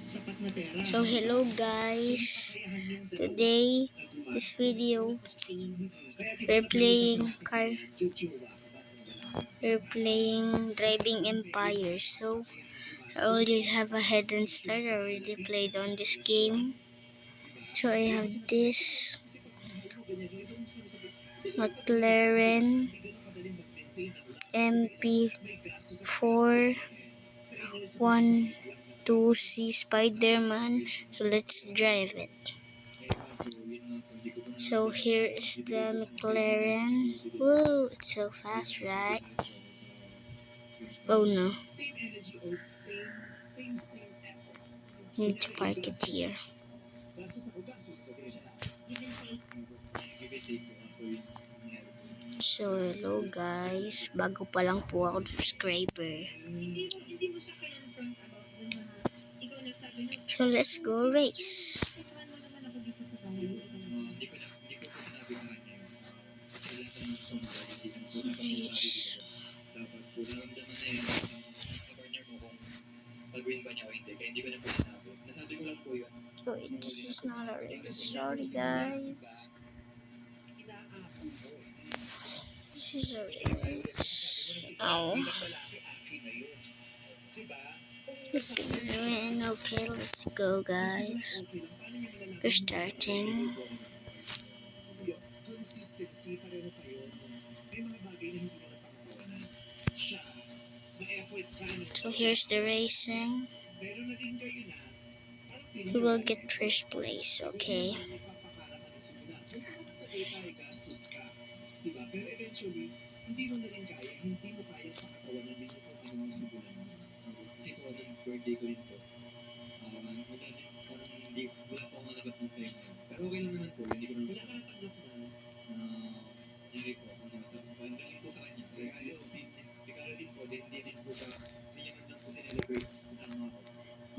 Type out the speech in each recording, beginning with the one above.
So hello guys, today this video we're playing Driving Empire. So I already have a head and start. I already played on this game. So I have this McLaren MP4 1-2C Spider-Man. So let's drive it. So here is the McLaren. Whoa, it's so fast, right? Oh no. Need to park it here. So hello guys, bago pa lang po ako subscriber. So let's go race. So this is not a race. Sorry guys. This is a race. Oh. Okay, let's go guys. We're starting. So here's the racing. Who will get first place, okay?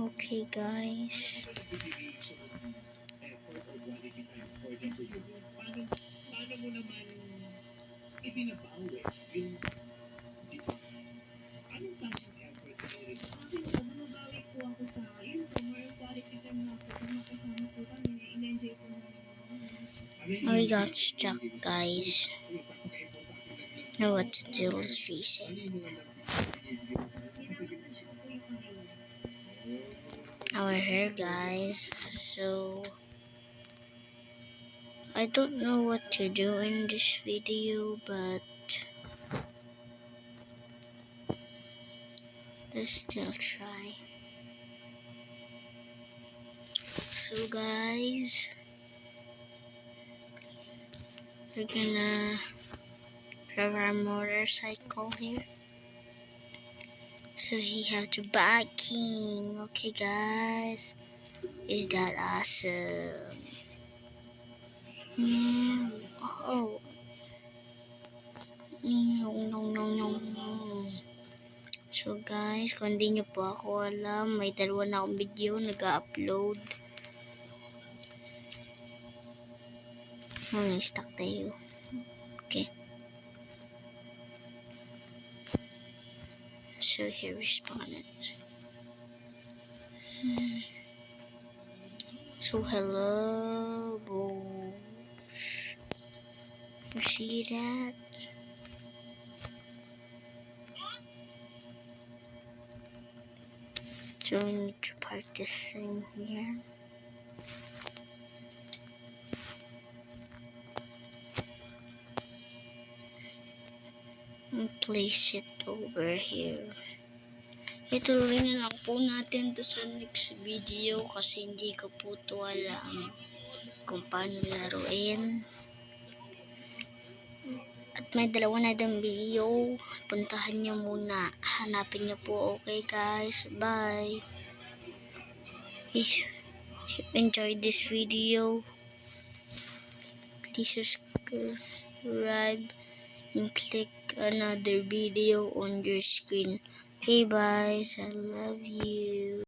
Okay guys. We got stuck guys. Know what to do, let's reset. Now we're here guys. So I don't know what to do in this video, but let's still try. So guys, we're gonna drive our motorcycle here. So he have to backing. Okay guys, is that awesome? Oh. No. So guys, kung hindi nyo po ako alam, may dalawa na akong video nag-upload. Stuck tayo. Okay. So here we spawn it. So hello, Bush. You see that? So we need to park this thing here. And place it over here. Ito rin na lang po natin to sa next video kasi hindi ko po to alam kung paano laruin. At may dalawa na din video. Puntahan nyo muna. Hanapin nyo po. Okay guys. Bye. If you enjoyed this video, please subscribe and click another video on your screen. Hey guys, I love you.